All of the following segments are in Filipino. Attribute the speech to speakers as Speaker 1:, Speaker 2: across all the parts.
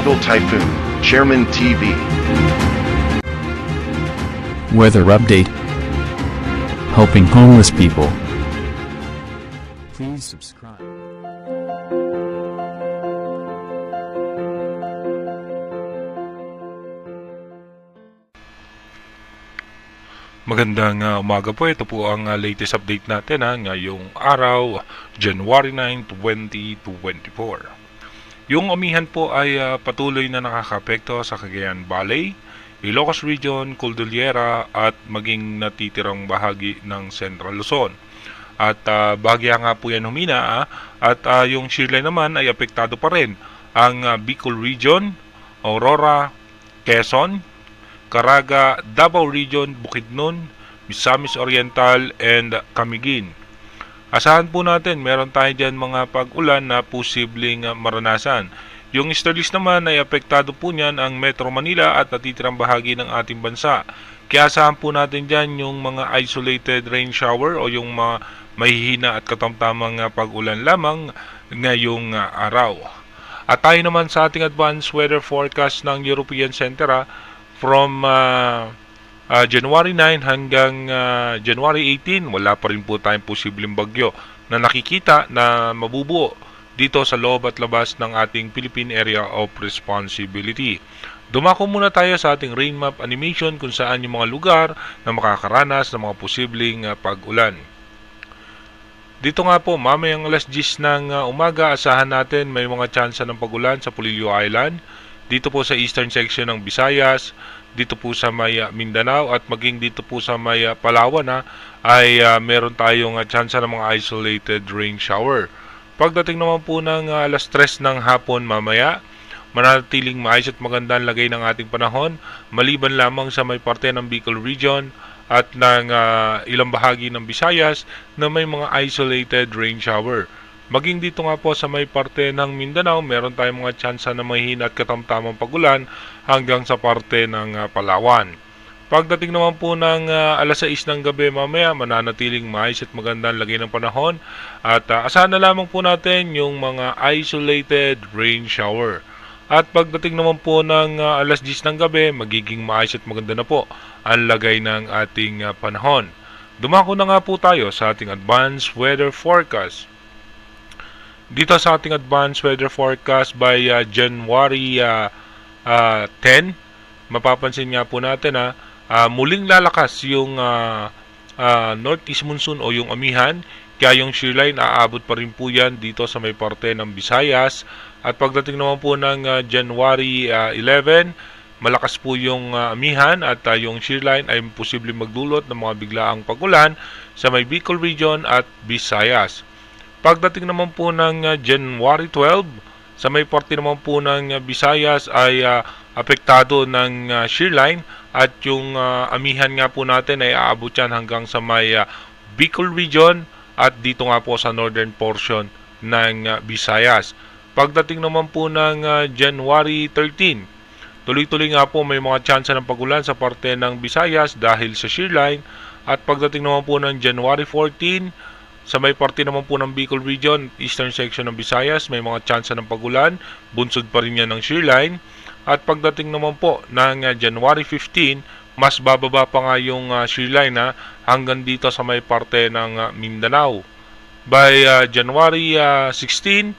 Speaker 1: Global Typhoon, Chairman TV.
Speaker 2: Weather update. Helping homeless people. Please subscribe.
Speaker 3: Magandang umaga po. Ito po ang latest update natin ngayong araw, January 9, 2024. Yung amihan po ay patuloy na nakakapekto sa Cagayan Valley, Ilocos Region, Cordillera at maging natitirang bahagi ng Central Luzon. At bahagya nga po yan humina at yung shearline naman ay apektado pa rin ang Bicol Region, Aurora, Quezon, Caraga, Davao Region, Bukidnon, Misamis Oriental, and Camiguin. Asahan po natin, meron tayo dyan mga pag-ulan na posibleng maranasan. Yung easterlies naman ay apektado po niyan ang Metro Manila at natitirang bahagi ng ating bansa. Kaya asahan po natin dyan yung mga isolated rain shower o yung mga mahihina at katamtamang pag-ulan lamang ngayong araw. At tayo naman sa ating advanced weather forecast ng European Center from January 9 hanggang January 18, wala pa rin po tayong posibleng bagyo na nakikita na mabubuo dito sa loob at labas ng ating Philippine Area of Responsibility. Dumako muna tayo sa ating rain map animation kung saan yung mga lugar na makakaranas ng mga posibleng pag-ulan. Dito nga po, mamayang alas 10 ng umaga, asahan natin may mga tsansa ng pag-ulan sa Polillo Island, dito po sa eastern section ng Visayas, dito po sa may Mindanao at maging dito po sa may Palawan ay meron tayong tsansa ng mga isolated rain shower. Pagdating naman po ng alas 3 ng hapon mamaya, mananatiling maayos at magandang lagay ng ating panahon maliban lamang sa may parte ng Bicol Region at ng ilang bahagi ng Visayas na may mga isolated rain shower. Maging dito nga po sa may parte ng Mindanao, meron tayong mga tsansa na mahina at katamtamang pagulan hanggang sa parte ng Palawan. Pagdating naman po ng alas 6 ng gabi mamaya, mananatiling maayos at magandang lagay ng panahon at asahan na lamang po natin yung mga isolated rain shower. At pagdating naman po ng alas 10 ng gabi, magiging maayos at maganda na po ang lagay ng ating panahon. Dumako na nga po tayo sa ating advanced weather forecast. Dito sa ating advanced weather forecast by January 10, mapapansin nga po natin muling lalakas yung northeast monsoon o yung amihan, kaya yung shearline aabot pa rin po yan dito sa may parte ng Visayas. At pagdating naman po ng January 11, malakas po yung amihan at yung shearline ay posibleng magdulot ng mga biglaang pagulan sa may Bicol Region at Visayas. Pagdating naman po ng January 12, sa may parte naman po ng Visayas ay apektado ng shearline at yung amihan nga po natin ay aabot yan hanggang sa may Bicol Region at dito nga po sa northern portion ng Visayas. Pagdating naman po ng January 13, tuloy-tuloy nga po may mga tsansa ng pagulan sa parte ng Visayas dahil sa shearline. At pagdating naman po ng January 14, sa may parte naman po ng Bicol Region, eastern section ng Visayas, may mga tsansa ng pagulan, bunsod pa rin yan ng shearline. At pagdating naman po ng January 15, mas bababa pa nga yung shearline hanggang dito sa may parte ng Mindanao. By January 16,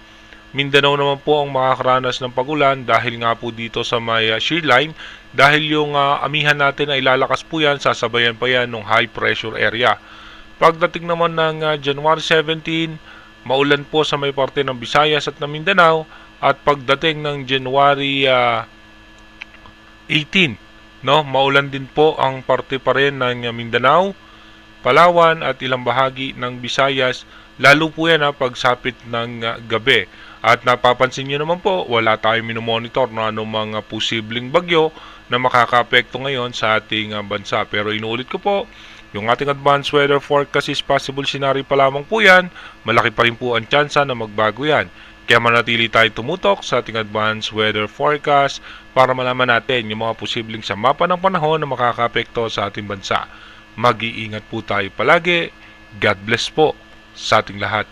Speaker 3: Mindanao naman po ang makakaranas ng pagulan dahil nga po dito sa may shearline, dahil yung amihan natin ay lalakas po yan, sasabayan pa yan ng high pressure area. Pagdating naman ng January 17, maulan po sa may parte ng Visayas at ng Mindanao. At pagdating ng January 18, maulan din po ang parte pa rin ng Mindanao, Palawan at ilang bahagi ng Visayas. Lalo po yan pagsapit ng gabi. At napapansin nyo naman po, wala tayong minomonitor na anong mga posibleng bagyo na makakaapekto ngayon sa ating bansa. Pero inuulit ko po, yung ating advanced weather forecast is possible scenario pa lamang po yan. Malaki pa rin po ang tsansa na magbago yan. Kaya manatili tayo tumutok sa ating advanced weather forecast para malaman natin yung mga posibleng sama pa ng panahon na makakaapekto sa ating bansa. Mag-iingat po tayo palagi. God bless po sa ating lahat.